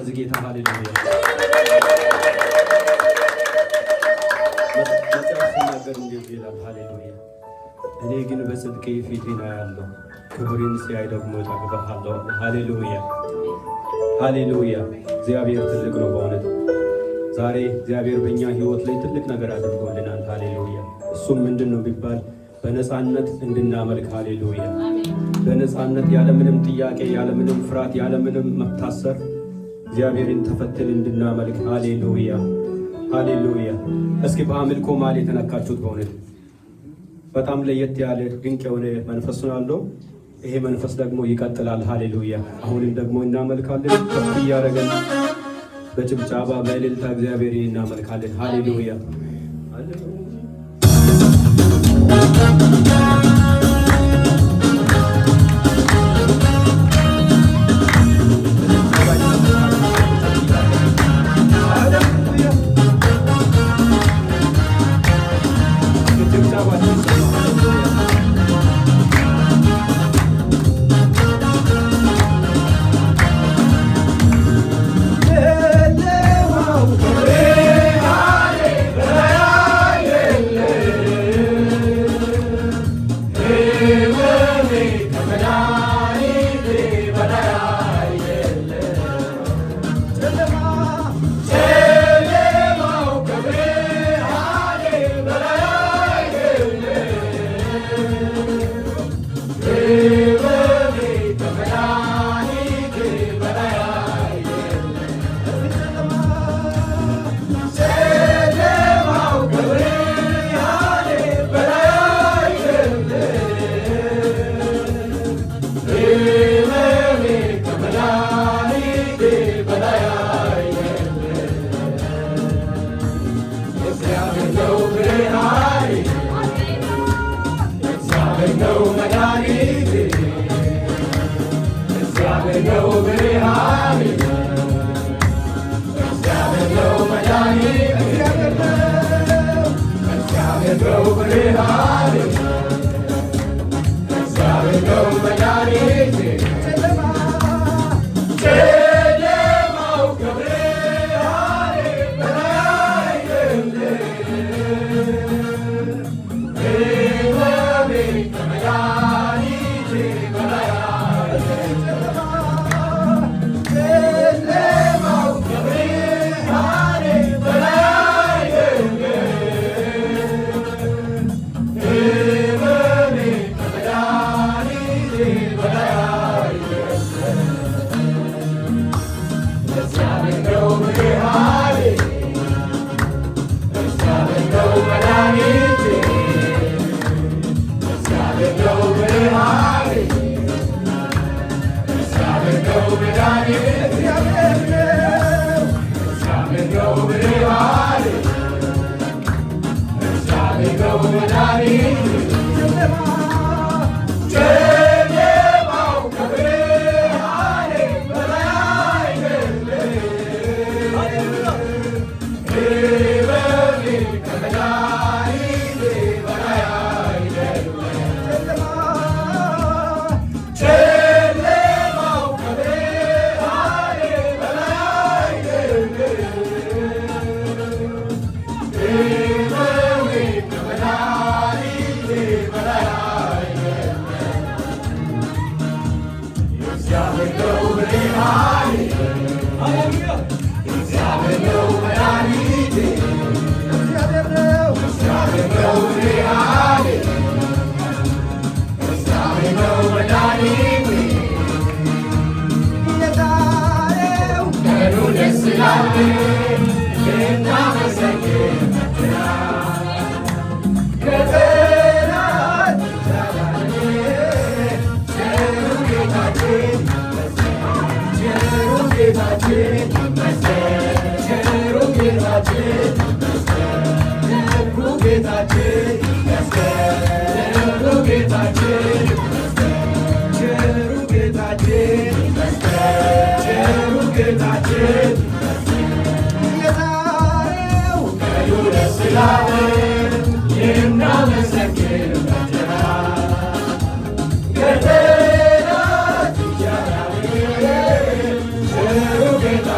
ለዚህ ጌታ ሃሌሉያ። መጽሐፍ ሲናገር እንደዚህ ይላል፣ ሃሌሉያ እኔ ግን በጽድቄ ፊቴን አያለሁ፣ ክብሬን ሲያይ ደግሞ እጠግባለሁ። ሃሌሉያ ሃሌሉያ። እግዚአብሔር ትልቅ ነው በእውነት። ዛሬ እግዚአብሔር በእኛ ሕይወት ላይ ትልቅ ነገር አድርጎልናል። ሃሌሉያ። እሱም ምንድን ነው ቢባል በነፃነት እንድናመልክ። ሃሌሉያ። በነፃነት ያለምንም ጥያቄ፣ ያለምንም ፍርሃት፣ ያለምንም መታሰር እግዚአብሔርን ተፈትል እንድናመልክ። ሃሌሉያ ሃሌሉያ። እስኪ በአምልኮ ማል የተነካችሁት በእውነት በጣም ለየት ያለ ድንቅ የሆነ መንፈስ ነው ያለው። ይሄ መንፈስ ደግሞ ይቀጥላል። ሃሌሉያ። አሁንም ደግሞ እናመልካለን። ከፍ እያደረገን በጭብጨባ በእልልታ እግዚአብሔር እናመልካለን። ሃሌሉያ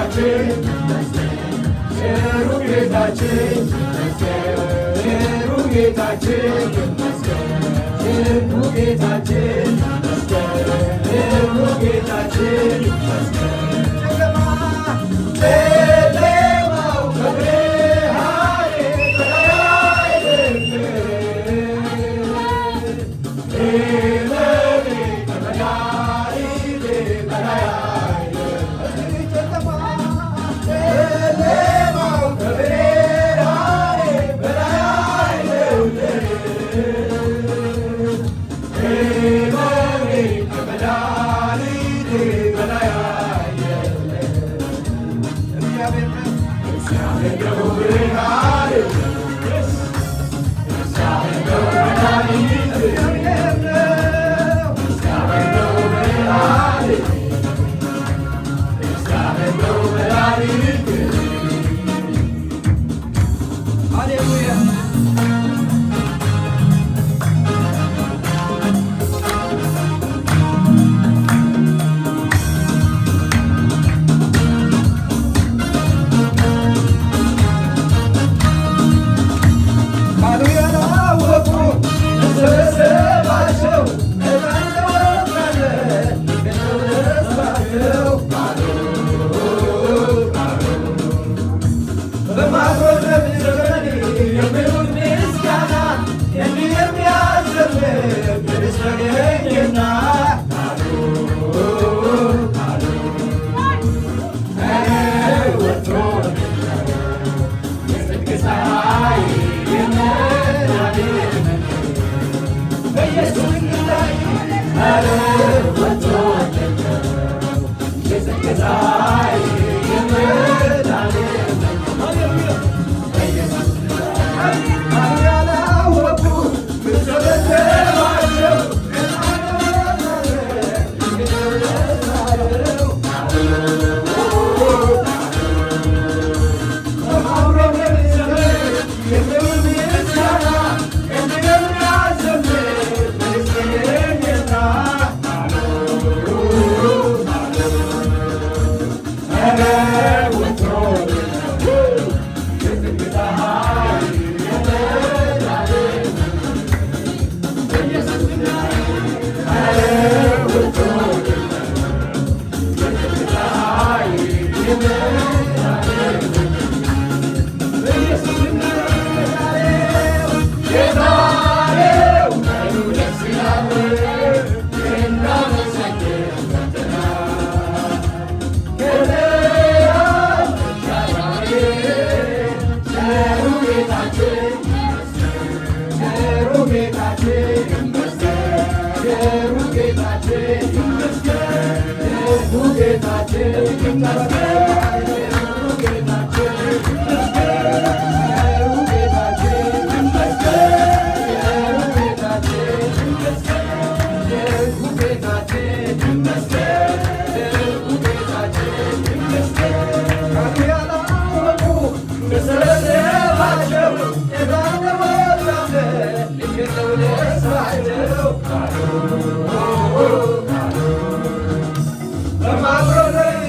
Get ጌታችን ቸሩ ጌታችን ቸሩ ጌታችን ቸሩ ጌታችን ጨለማው ከብርሃን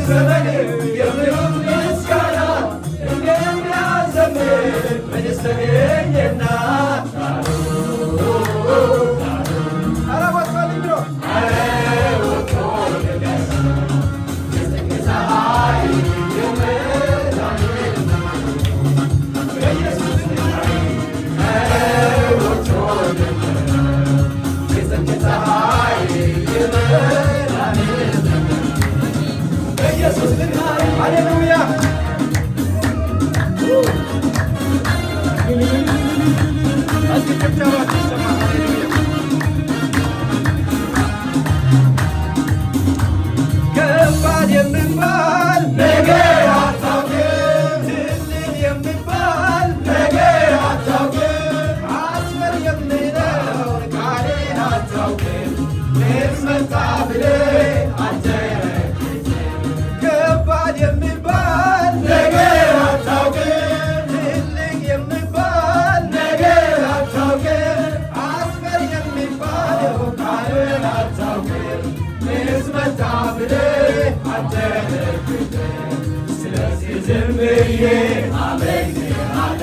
በላይ ስለዚህ ዝም ብዬ አመልክሃለሁ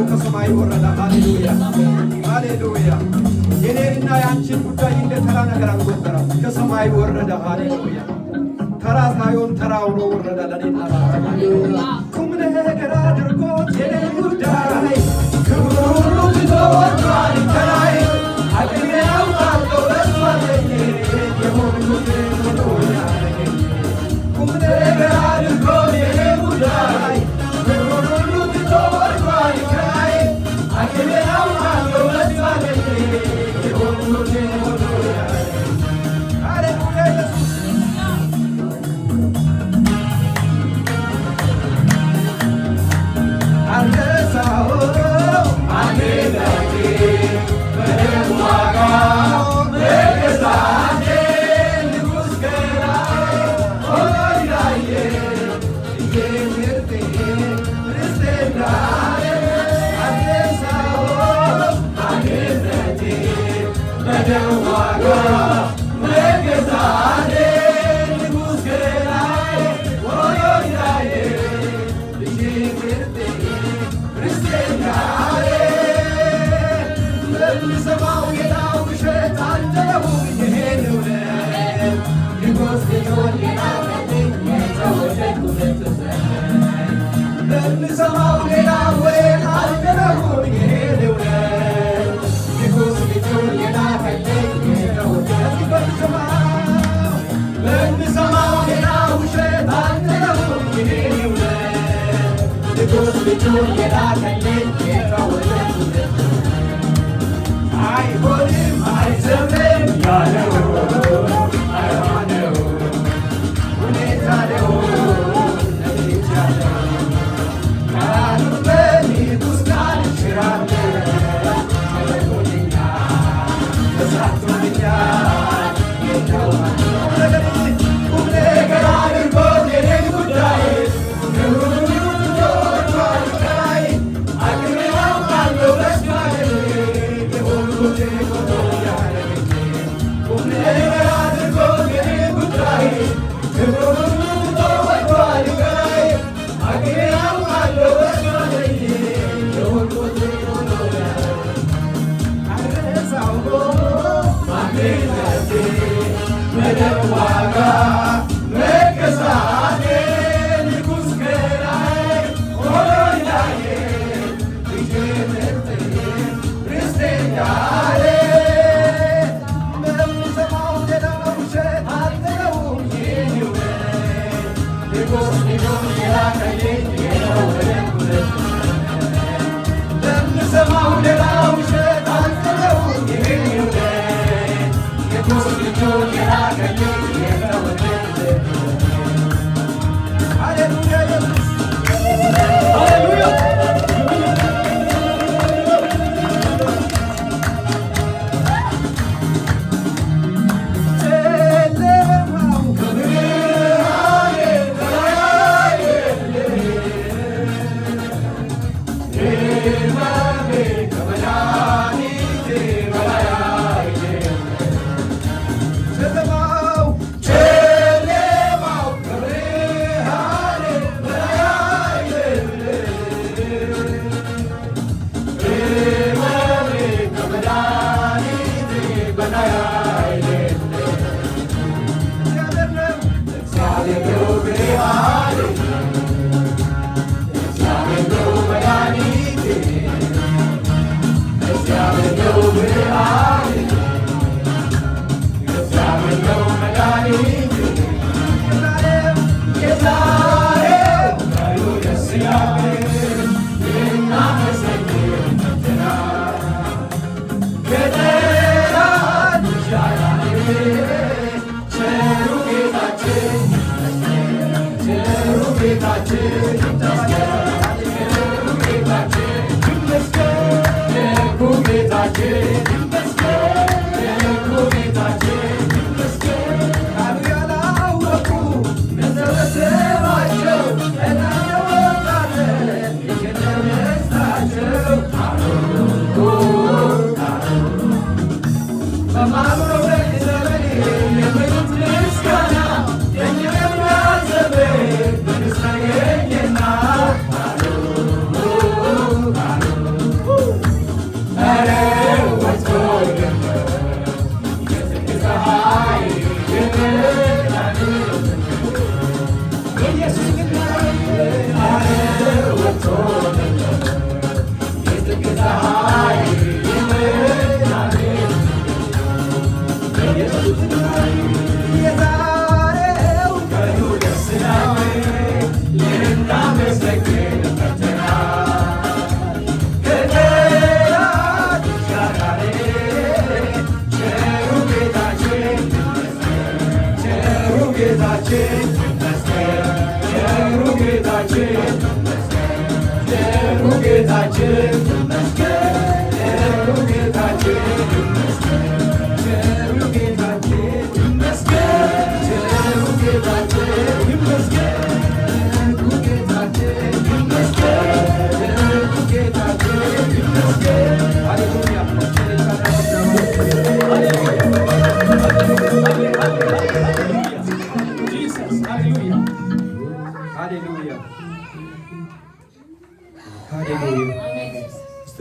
ከሰማይ ወረደ። ሃሌሉያ ሃሌሉያ። የኔና የአንቺን ጉዳይ እንደ ተራ ነገር አልቆጠረም። ከሰማይ ወረደ። ሃሌሉያ። ተራ ሳይሆን ተራ ሆኖ ወረደ ለኔና ቁም ነገር አድርጎት የኔን ጉዳይ ክብሩ ሁሉ ትቶ ወርዷል ከላይ አቅሜ አውቃለሁ በእሱ አለኝ የሆንኩትን ሁሉ ያደረገኝ ቁም ነገር አድርጎት የኔን ጉዳይ ክብሩ ሁሉ ትቶ ወርዷል ከላይ አቅሜ አውቃለሁ በእሱ አለኝ የሆንኩትን ሁሉ ያደረገኝ ሃሌሉያ ኢየሱስ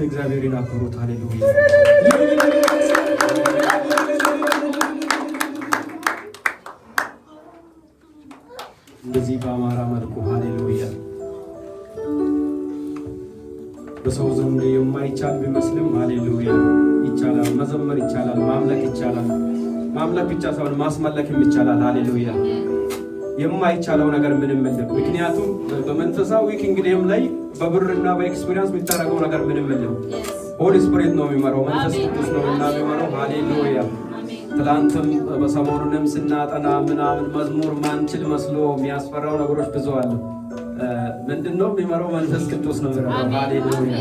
እግዚአብሔርን አክብሩት። ሃሌሉያ። እንደዚህ በአማራ መልኩ ሃሌሉያ። በሰው ዘንድ የማይቻል ቢመስልም ሃሌሉያ ይቻላል። መዘመር ይቻላል፣ ማምለክ ይቻላል። ማምለክ ብቻ ሳይሆን ማስመለክም ይቻላል። ሃሌሉያ። የማይቻለው ነገር ምንም የለም። ምክንያቱም በመንፈሳዊ ኪንግደም ላይ በብርና በኤክስፒሪየንስ የሚታረገው ነገር ምንም የለም። ሆሊ ስፒሪት ነው የሚመራው፣ መንፈስ ቅዱስ ነው እና የሚመራው። ሃሌሉያ። ትላንትም በሰሞኑንም ስናጠና ምናምን መዝሙር ማንችል መስሎ የሚያስፈራው ነገሮች ብዙ አሉ። ምንድነው የሚመራው? መንፈስ ቅዱስ ነው የሚመራው። ሃሌሉያ።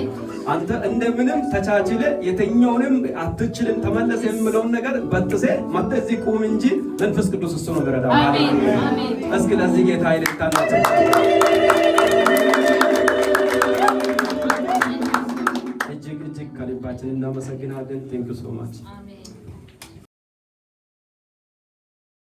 አንተ እንደምንም ተቻችለ የተኛውንም አትችልም ተመለስ የምለውን ነገር በጥሴ መጥተ እዚህ ቁም እንጂ መንፈስ ቅዱስ እሱ ነው የሚረዳው። ሃሌሉያ። እስኪ ለዚህ ጌታ ይልታናችሁ። እጅግ ከልባችን እናመሰግናለን። ቴንክ ዩ ሶ ማች።